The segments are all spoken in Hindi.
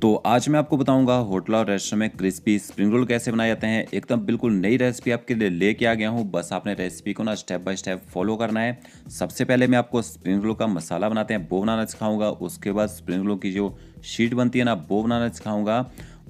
तो आज मैं आपको बताऊंगा होटल और रेस्टोरेंट में क्रिस्पी स्प्रिंग रोल कैसे बनाए जाते हैं। एकदम बिल्कुल नई रेसिपी आपके लिए लेके आ गया हूं। बस आपने रेसिपी को ना स्टेप बाय स्टेप फॉलो करना है। सबसे पहले मैं आपको स्प्रिंग रोल का मसाला बनाते हैं वो बनाना सिखाऊंगा। उसके बाद स्प्रिंग रोल की जो शीट बनती है ना वो बनाना सिखाऊंगा।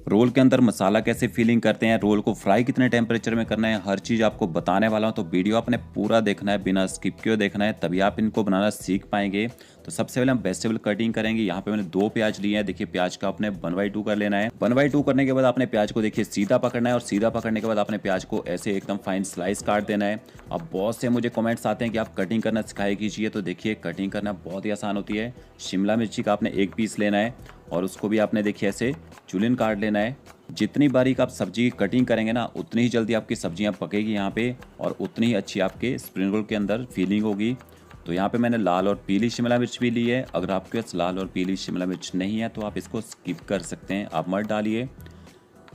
रोल के अंदर मसाला कैसे फीलिंग करते हैं, रोल को फ्राई कितने टेम्परेचर में करना है, हर चीज़ आपको बताने वाला हूँ। तो वीडियो आपने पूरा देखना है, बिना स्किप किए देखना है, तभी आप इनको बनाना सीख पाएंगे। तो सबसे पहले हम वेजिटेबल कटिंग करेंगे। यहाँ पे मैंने 2 प्याज लिए हैं। देखिए प्याज का आपने 1/2 कर लेना है। 1/2 करने के बाद आपने प्याज को देखिए सीधा पकड़ना है और सीधा पकड़ने के बाद आपने प्याज को ऐसे एकदम फाइन स्लाइस काट देना है। अब बहुत से मुझे कमेंट्स आते हैं कि आप कटिंग करना सिखाए कीजिए। तो देखिए कटिंग करना बहुत ही आसान होती है। शिमला मिर्ची का आपने 1 पीस लेना है और उसको भी आपने देखिए ऐसे चूलिन काट लेना है। जितनी बारीक आप सब्जी की कटिंग करेंगे ना उतनी ही जल्दी आपकी सब्जियां पकेगी यहाँ पे, और उतनी ही अच्छी आपके स्प्रिंग रोल के अंदर फीलिंग होगी। तो यहाँ पे मैंने लाल और पीली शिमला मिर्च भी ली है। अगर आपके पास लाल और पीली शिमला मिर्च नहीं है तो आप इसको स्किप कर सकते हैं, आप मत डालिए।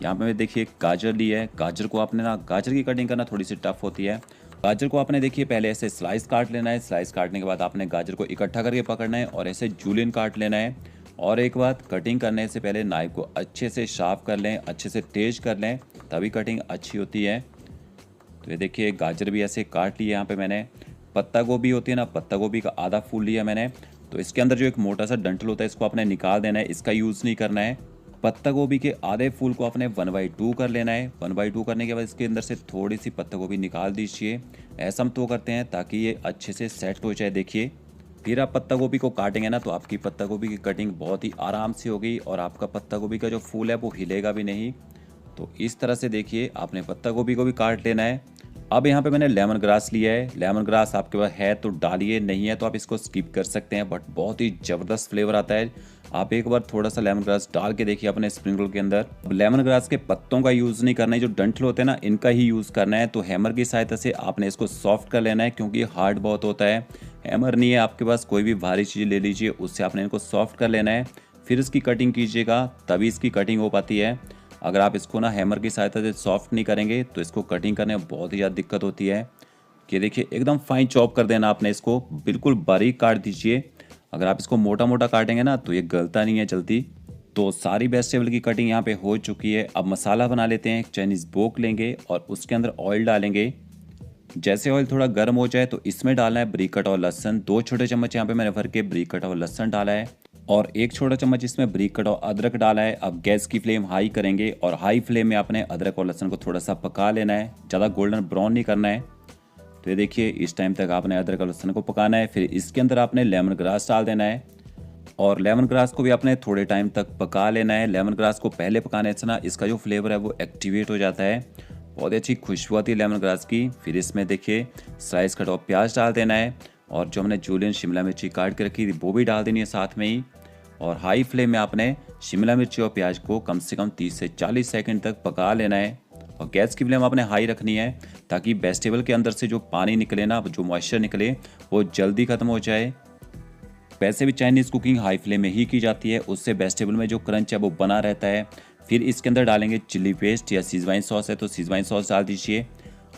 यहाँ पे देखिए गाजर ली है। गाजर को आपने ना, गाजर की कटिंग करना थोड़ी सी टफ होती है। गाजर को आपने देखिए पहले ऐसे स्लाइस काट लेना है। स्लाइस काटने के बाद आपने गाजर को इकट्ठा करके पकड़ना है और ऐसे जूलियन काट लेना है। और एक बात, कटिंग करने से पहले नाइफ को अच्छे से शार्प कर लें, अच्छे से तेज कर लें, तभी कटिंग अच्छी होती है। तो ये देखिए गाजर भी ऐसे काट लिया। यहाँ पे मैंने पत्ता गोभी होती है ना, पत्ता गोभी का आधा फूल लिया मैंने। तो इसके अंदर जो एक मोटा सा डंठल होता है इसको आपने निकाल देना है, इसका यूज़ नहीं करना है। पत्ता गोभी के आधे फूल को आपने 1/2 कर लेना है। 1/2 करने के बाद इसके अंदर से थोड़ी सी पत्ता गोभी निकाल दीजिए। ऐसा हम तो करते हैं ताकि ये अच्छे से सेट हो जाए। देखिए फिर आप पत्ता गोभी को काटेंगे ना तो आपकी पत्ता गोभी की कटिंग बहुत ही आराम से होगी और आपका पत्ता गोभी का जो फूल है वो हिलेगा भी नहीं। तो इस तरह से देखिए आपने पत्ता गोभी को भी काट लेना है। अब यहाँ पे मैंने लेमन ग्रास लिया है। लेमन ग्रास आपके पास है तो डालिए, नहीं है तो आप इसको स्किप कर सकते हैं, बट बहुत ही ज़बरदस्त फ्लेवर आता है। आप एक बार थोड़ा सा लेमन ग्रास डाल के देखिए अपने स्प्रिंग रोल के अंदर। लेमन ग्रास के पत्तों का यूज़ नहीं करना है, जो डंठल होते हैं ना इनका ही यूज़ करना है। तो हैमर की सहायता से आपने इसको सॉफ्ट कर लेना है क्योंकि हार्ड बहुत होता है। हैमर नहीं है आपके पास, कोई भी भारी चीज़ ले लीजिए, उससे आपने इनको सॉफ्ट कर लेना है। फिर इसकी कटिंग कीजिएगा, तभी इसकी कटिंग हो पाती है। अगर आप इसको ना हैमर की सहायता से सॉफ्ट नहीं करेंगे तो इसको कटिंग करने में बहुत ही ज़्यादा दिक्कत होती है। कि देखिए एकदम फाइन चॉप कर देना आपने, इसको बिल्कुल बारीक काट दीजिए। अगर आप इसको मोटा मोटा काटेंगे ना तो ये गलता नहीं है जल्दी। तो सारी वेजिटेबल की कटिंग यहाँ पे हो चुकी है। अब मसाला बना लेते हैं। एक चाइनीज़ बोक लेंगे और उसके अंदर ऑयल डालेंगे। जैसे ऑयल थोड़ा गर्म हो जाए तो इसमें डालना है बारीक कटा हुआ लहसुन। 2 छोटे चम्मच यहाँ पे मैंने भर के बारीक कटा हुआ लहसुन डाला है और 1 छोटा चम्मच इसमें बारीक कटा हुआ अदरक डाला है। अब गैस की फ्लेम हाई करेंगे और हाई फ्लेम में आपने अदरक और लहसुन को थोड़ा सा पका लेना है, ज़्यादा गोल्डन ब्राउन नहीं करना है। तो ये देखिए इस टाइम तक आपने अदरक और लहसुन को पकाना है। फिर इसके अंदर आपने लेमन ग्रास डाल देना है और लेमन ग्रास को भी आपने थोड़े टाइम तक पका लेना है। लेमन ग्रास को पहले पकाने से ना इसका जो फ्लेवर है वो एक्टिवेट हो जाता है, बहुत ही अच्छी खुशबू आती है लेमन ग्रास की। फिर इसमें देखिए स्लाइस कटा हुआ प्याज डाल देना है और जो हमने जूलियन शिमला मिर्ची काट के रखी थी वो भी डाल देनी है साथ में ही। और हाई फ्लेम में आपने शिमला मिर्ची और प्याज को कम से कम 30 से 40 सेकंड तक पका लेना है। और गैस की फ्लेम आपने हाई रखनी है ताकि वेजिटेबल के अंदर से जो पानी निकले ना, जो मॉइस्चर निकले, वो जल्दी ख़त्म हो जाए। वैसे भी चाइनीज़ कुकिंग हाई फ्लेम में ही की जाती है, उससे वेजिटेबल में जो क्रंच है वो बना रहता है। फिर इसके अंदर डालेंगे चिल्ली पेस्ट या सीजवाइन सॉस है तो सीजवाइन सॉस डाल दीजिए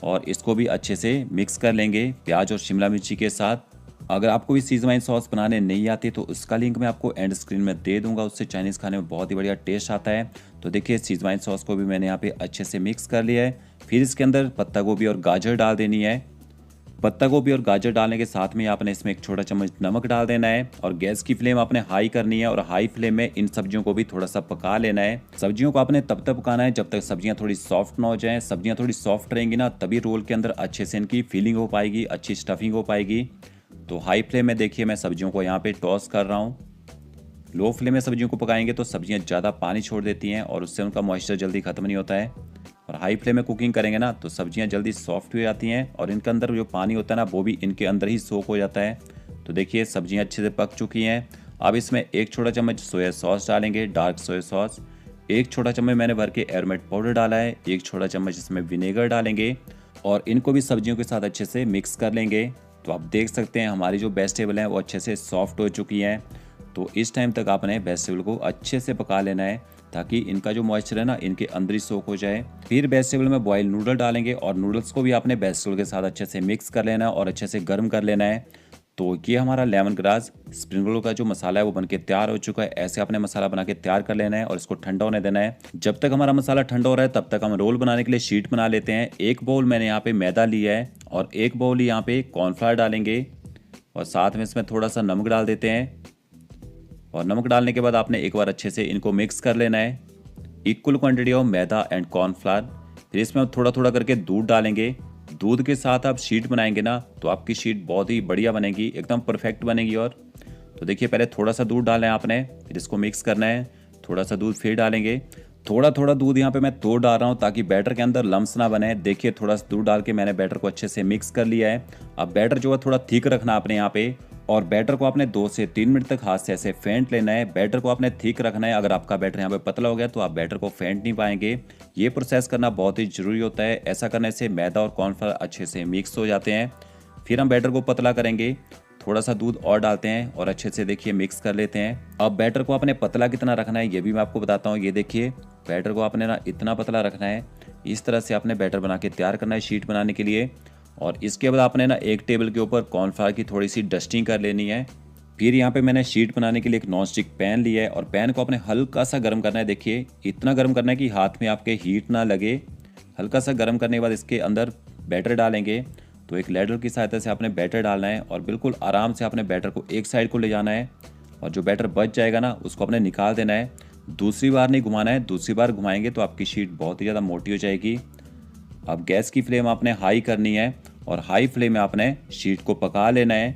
और इसको भी अच्छे से मिक्स कर लेंगे प्याज और शिमला मिर्ची के साथ। अगर आपको भी सीजवाइन सॉस बनाने नहीं आती तो उसका लिंक मैं आपको एंड स्क्रीन में दे दूंगा, उससे चाइनीज़ खाने में बहुत ही बढ़िया टेस्ट आता है। तो देखिए सीजवाइन सॉस को भी मैंने यहाँ पे अच्छे से मिक्स कर लिया है। फिर इसके अंदर पत्ता गोभी और गाजर डाल देनी है। पत्ता गोभी और गाजर डालने के साथ में आपने इसमें 1 छोटा चम्मच नमक डाल देना है और गैस की फ्लेम आपने हाई करनी है और हाई फ्लेम में इन सब्जियों को भी थोड़ा सा पका लेना है। सब्जियों को आपने तब तक पकाना है जब तक सब्जियां थोड़ी सॉफ्ट ना हो जाएं। सब्जियां थोड़ी सॉफ्ट रहेंगी ना तभी रोल के अंदर अच्छे से इनकी फीलिंग हो पाएगी, अच्छी स्टफिंग हो पाएगी। तो हाई फ्लेम में देखिए मैं सब्जियों को यहाँ पे टॉस कर रहा हूँ। लो फ्लेम में सब्जियों को पकाएंगे तो सब्जियां ज़्यादा पानी छोड़ देती हैं और उससे उनका मॉइस्चर जल्दी ख़त्म नहीं होता है। और हाई फ्लेम में कुकिंग करेंगे ना तो सब्जियां जल्दी सॉफ्ट हो जाती हैं और इनके अंदर जो पानी होता है ना वो भी इनके अंदर ही सोख हो जाता है। तो देखिए सब्जियां अच्छे से पक चुकी हैं। अब इसमें 1 छोटा चम्मच सोया सॉस डालेंगे, डार्क सोया सॉस। 1 छोटा चम्मच मैंने भर के एरोमेट पाउडर डाला है। 1 छोटा चम्मच इसमें विनेगर डालेंगे और इनको भी सब्जियों के साथ अच्छे से मिक्स कर लेंगे। तो आप देख सकते हैं हमारी जो वेजिटेबल हैं वो अच्छे से सॉफ्ट हो चुकी हैं। तो इस टाइम तक आपने वेजिटेबल को अच्छे से पका लेना है ताकि इनका जो मॉइस्चर है ना इनके अंदर ही सोख हो जाए। फिर वेजिटेबल में बॉयल नूडल डालेंगे और नूडल्स को भी आपने वेजिटेबल के साथ अच्छे से मिक्स कर लेना है और अच्छे से गर्म कर लेना है। तो ये हमारा लेमन ग्रास स्प्रिंग रोल का जो मसाला है वो बनके तैयार हो चुका है। ऐसे आपने मसाला बना के तैयार कर लेना है और इसको ठंडा होने देना है। जब तक हमारा मसाला ठंडा हो रहा है तब तक हम रोल बनाने के लिए शीट बना लेते हैं। एक बाउल मैंने यहाँ पे मैदा लिया है और एक बाउल यहाँ पे कॉर्नफ्लावर डालेंगे और साथ में इसमें थोड़ा सा नमक डाल देते हैं। और नमक डालने के बाद आपने एक बार अच्छे से इनको मिक्स कर लेना है, equal quantity of maida and cornflour. फिर इसमें थोड़ा थोड़ा करके दूध डालेंगे। दूध के साथ आप शीट बनाएंगे ना तो आपकी शीट बहुत ही बढ़िया बनेगी, एकदम परफेक्ट बनेगी। और तो देखिए पहले थोड़ा सा दूध डालें आपने, फिर इसको मिक्स करना है। थोड़ा सा दूध फिर डालेंगे। थोड़ा थोड़ा दूध यहाँ पे मैं तोड़ डाल रहा हूँ ताकि बैटर के अंदर लम्स ना बने। देखिए थोड़ा सा दूध डाल के मैंने बैटर को अच्छे से मिक्स कर लिया है। अब बैटर जो है थोड़ा थिक रखना आपने यहाँ पे, और बैटर को आपने 2 से 3 मिनट तक हाथ से ऐसे फेंट लेना है। बैटर को आपने थिक रखना है। अगर आपका बैटर यहाँ पे पतला हो गया तो आप बैटर को फेंट नहीं पाएंगे। ये प्रोसेस करना बहुत ही ज़रूरी होता है। ऐसा करने से मैदा और कॉर्नफ्लावर अच्छे से मिक्स हो जाते हैं। फिर हम बैटर को पतला करेंगे। थोड़ा सा दूध और डालते हैं और अच्छे से देखिए मिक्स कर लेते हैं। अब बैटर को आपने पतला कितना रखना है ये भी मैं आपको बताता हूँ। ये देखिए बैटर को आपने ना इतना पतला रखना है। इस तरह से आपने बैटर बना के तैयार करना है शीट बनाने के लिए। और इसके बाद आपने ना एक टेबल के ऊपर कॉर्नफ्लावर की थोड़ी सी डस्टिंग कर लेनी है। फिर यहाँ पे मैंने शीट बनाने के लिए एक नॉन स्टिक पैन लिया है और पैन को आपने हल्का सा गर्म करना है। देखिए इतना गर्म करना है कि हाथ में आपके हीट ना लगे। हल्का सा गर्म करने के बाद इसके अंदर बैटर डालेंगे। तो एक लैडर की सहायता से आपने बैटर डालना है और बिल्कुल आराम से आपने बैटर को एक साइड को ले जाना है। और जो बैटर बच जाएगा ना उसको आपने निकाल देना है। दूसरी बार नहीं घुमाना है, दूसरी बार घुमाएंगे तो आपकी शीट बहुत ही ज़्यादा मोटी हो जाएगी। अब गैस की फ्लेम आपने हाई करनी है और हाई फ्लेम में आपने शीट को पका लेना है।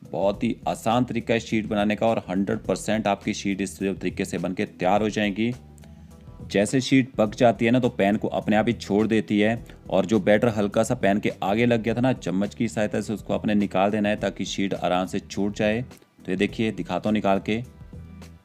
बहुत ही आसान तरीका है शीट बनाने का और 100% आपकी शीट इस तरीके से बनके तैयार हो जाएगी। जैसे शीट पक जाती है ना तो पैन को अपने आप ही छोड़ देती है। और जो बैटर हल्का सा पैन के आगे लग गया था ना, चम्मच की सहायता से उसको आपने निकाल देना है ताकि शीट आराम से छूट जाए। तो ये देखिए दिखाता हूँ निकाल के।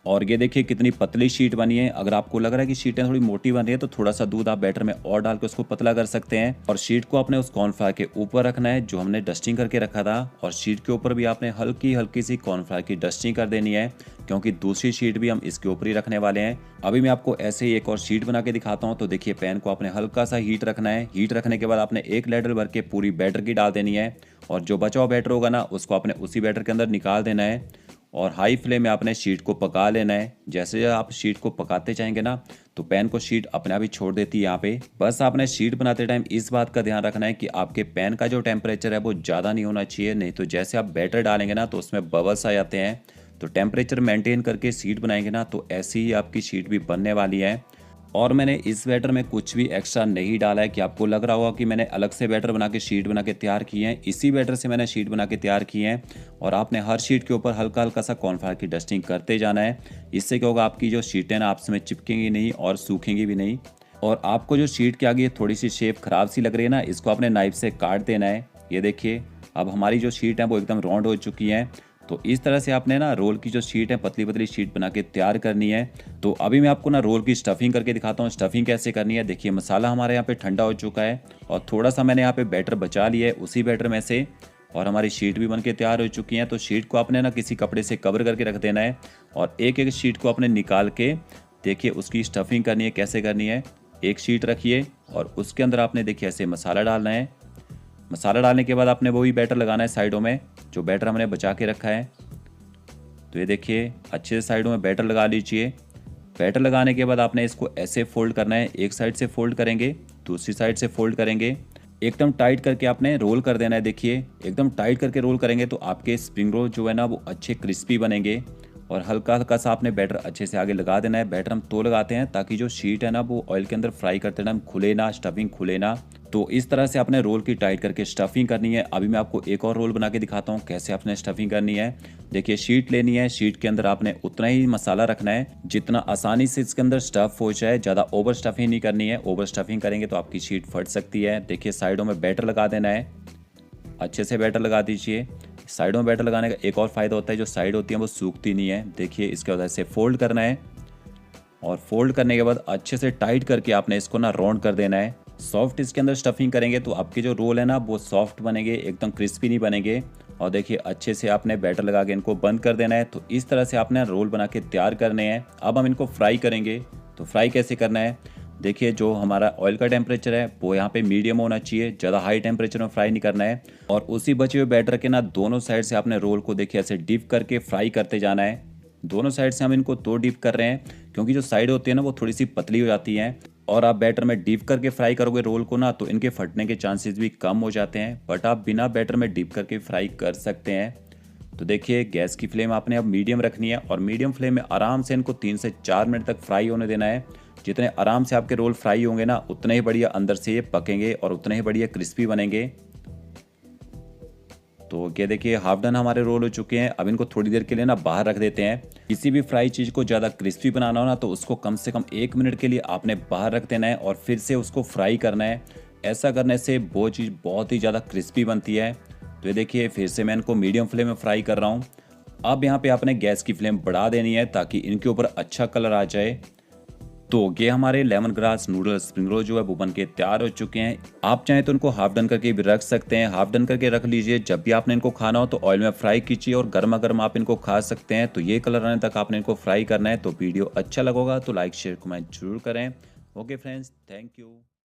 और ये देखिए कितनी पतली शीट बनी है। अगर आपको लग रहा है कि शीटें थोड़ी मोटी बन रही है तो थोड़ा सा दूध आप बैटर में और डाल के उसको पतला कर सकते हैं। और शीट को आपने उस कॉर्नफ्लावर के ऊपर रखना है जो हमने डस्टिंग करके रखा था। और शीट के ऊपर भी आपने हल्की हल्की सी कॉर्नफ्लावर की डस्टिंग कर देनी है क्योंकि दूसरी शीट भी हम इसके ऊपर ही रखने वाले हैं। अभी मैं आपको ऐसे ही एक और शीट बना के दिखाता हूँ। तो देखिए पैन को आपने हल्का सा हीट रखना है। हीट रखने के बाद आपने एक लैडर भर के पूरी बैटर की डाल देनी है और जो बचा हुआ बैटर होगा ना उसको आपने उसी बैटर के अंदर निकाल देना है। और हाई फ्लेम में आपने शीट को पका लेना है। जैसे आप शीट को पकाते जाएंगे ना तो पैन को शीट अपने आप ही छोड़ देती है यहाँ पे। बस आपने शीट बनाते टाइम इस बात का ध्यान रखना है कि आपके पैन का जो टेम्परेचर है वो ज़्यादा नहीं होना चाहिए, नहीं तो जैसे आप बैटर डालेंगे ना तो उसमें बबल्स आ जाते हैं। तो टेम्परेचर मेंटेन करके शीट बनाएंगे ना तो ऐसी ही आपकी शीट भी बनने वाली है। और मैंने इस बैटर में कुछ भी एक्स्ट्रा नहीं डाला है कि आपको लग रहा होगा कि मैंने अलग से बैटर बना के शीट बना के तैयार किए हैं। इसी बैटर से मैंने शीट बना के तैयार किए हैं। और आपने हर शीट के ऊपर हल्का हल्का सा कॉर्नफ्लावर की डस्टिंग करते जाना है। इससे क्या होगा, आपकी जो शीटें ना आपस में चिपकेंगी नहीं और सूखेंगी भी नहीं। और आपको जो शीट के आगे थोड़ी सी शेप खराब सी लग रही है ना, इसको आपने नाइफ से काट देना है। ये देखिए अब हमारी जो शीट है वो एकदम राउंड हो चुकी है। तो इस तरह से आपने ना रोल की जो शीट है पतली पतली शीट बना के तैयार करनी है। तो अभी मैं आपको ना रोल की स्टफिंग करके दिखाता हूँ स्टफिंग कैसे करनी है। देखिए मसाला हमारे यहाँ पे ठंडा हो चुका है और थोड़ा सा मैंने यहाँ पे बैटर बचा लिया है उसी बैटर में से। और हमारी शीट भी बन के तैयार हो चुकी हैं। तो शीट को आपने ना किसी कपड़े से कवर करके रख देना है और एक एक शीट को आपने निकाल के देखिए उसकी स्टफिंग करनी है। कैसे करनी है, एक शीट रखिए और उसके अंदर आपने देखिए ऐसे मसाला डालना है। मसाला डालने के बाद आपने वही बैटर लगाना है साइडों में जो बैटर हमने बचा के रखा है। तो ये देखिए अच्छे से साइडों में बैटर लगा लीजिए। बैटर लगाने के बाद आपने इसको ऐसे फोल्ड करना है। एक साइड से फोल्ड करेंगे, दूसरी साइड से फोल्ड करेंगे। एकदम टाइट करके आपने रोल कर देना है। देखिए एकदम टाइट करके रोल करेंगे तो आपके स्प्रिंग रोल जो है ना वो अच्छे क्रिस्पी बनेंगे। और हल्का हल्का सा आपने बैटर अच्छे से आगे लगा देना है। बैटर हम तो लगाते हैं ताकि जो शीट है ना वो ऑयल के अंदर फ्राई करते टाइम खुले ना, स्टफिंग खुले ना। तो इस तरह से आपने रोल की टाइट करके स्टफिंग करनी है। अभी मैं आपको एक और रोल बना के दिखाता हूँ कैसे आपने स्टफिंग करनी है। देखिए शीट लेनी है, शीट के अंदर आपने उतना ही मसाला रखना है जितना आसानी से इसके अंदर स्टफ हो जाए। ज़्यादा ओवर स्टफिंग नहीं करनी है, ओवर स्टफिंग करेंगे तो आपकी शीट फट सकती है। देखिए साइडों में बैटर लगा देना है, अच्छे से बैटर लगा दीजिए। साइडों में बैटर लगाने का एक और फायदा होता है, जो साइड होती है वो सूखती नहीं है। देखिए इसके बाद ऐसे फोल्ड करना है और फोल्ड करने के बाद अच्छे से टाइट करके आपने इसको ना राउंड कर देना है। सॉफ्ट इसके अंदर स्टफिंग करेंगे तो आपके जो रोल है ना वो सॉफ्ट बनेंगे, एकदम क्रिस्पी नहीं बनेंगे। और देखिए अच्छे से आपने बैटर लगा के इनको बंद कर देना है। तो इस तरह से आपने रोल बना के तैयार करने हैं। अब हम इनको फ्राई करेंगे। तो फ्राई कैसे करना है, देखिए जो हमारा ऑयल का टेम्परेचर है वो यहाँ पे मीडियम होना चाहिए, ज़्यादा हाई टेम्परेचर में फ्राई नहीं करना है। और उसी बचे हुए बैटर के ना दोनों साइड से आपने रोल को देखिए ऐसे डीप करके फ्राई करते जाना है। दोनों साइड से हम इनको तो डीप कर रहे हैं क्योंकि जो साइड होती है ना वो थोड़ी सी पतली हो जाती हैं, और आप बैटर में डीप करके फ्राई करोगे रोल को ना तो इनके फटने के चांसेस भी कम हो जाते हैं, बट आप बिना बैटर में डीप करके फ्राई कर सकते हैं। तो देखिए गैस की फ्लेम आपने अब मीडियम रखनी है और मीडियम फ्लेम में आराम से इनको 3 से 4 मिनट तक फ्राई होने देना है। जितने आराम से आपके रोल फ्राई होंगे ना उतने ही बढ़िया अंदर से ये पकेंगे और उतने ही बढ़िया क्रिस्पी बनेंगे। तो ये देखिए हाफ डन हमारे रोल हो चुके हैं। अब इनको थोड़ी देर के लिए ना बाहर रख देते हैं। किसी भी फ्राई चीज़ को ज़्यादा क्रिस्पी बनाना हो ना तो उसको कम से कम 1 मिनट के लिए आपने बाहर रख देना है और फिर से उसको फ्राई करना है। ऐसा करने से वो चीज़ बहुत ही ज़्यादा क्रिस्पी बनती है। तो ये देखिए फिर से मैं इनको मीडियम फ्लेम में फ्राई कर रहा हूँ। अब यहाँ पे आपने गैस की फ्लेम बढ़ा देनी है ताकि इनके ऊपर अच्छा कलर आ जाए। तो ये हमारे lemon grass noodle spring roll जो है वो बन के तैयार हो चुके हैं। आप चाहें तो इनको हाफ डन करके भी रख सकते हैं, हाफ डन करके रख लीजिए। जब भी आपने इनको खाना हो तो ऑयल में फ्राई कीजिए और गर्मा गर्म आप इनको खा सकते हैं। तो ये कलर आने तक आपने इनको फ्राई करना है। तो वीडियो अच्छा लगेगा तो लाइक शेयर कमेंट जरूर करें। Okay friends, thank you.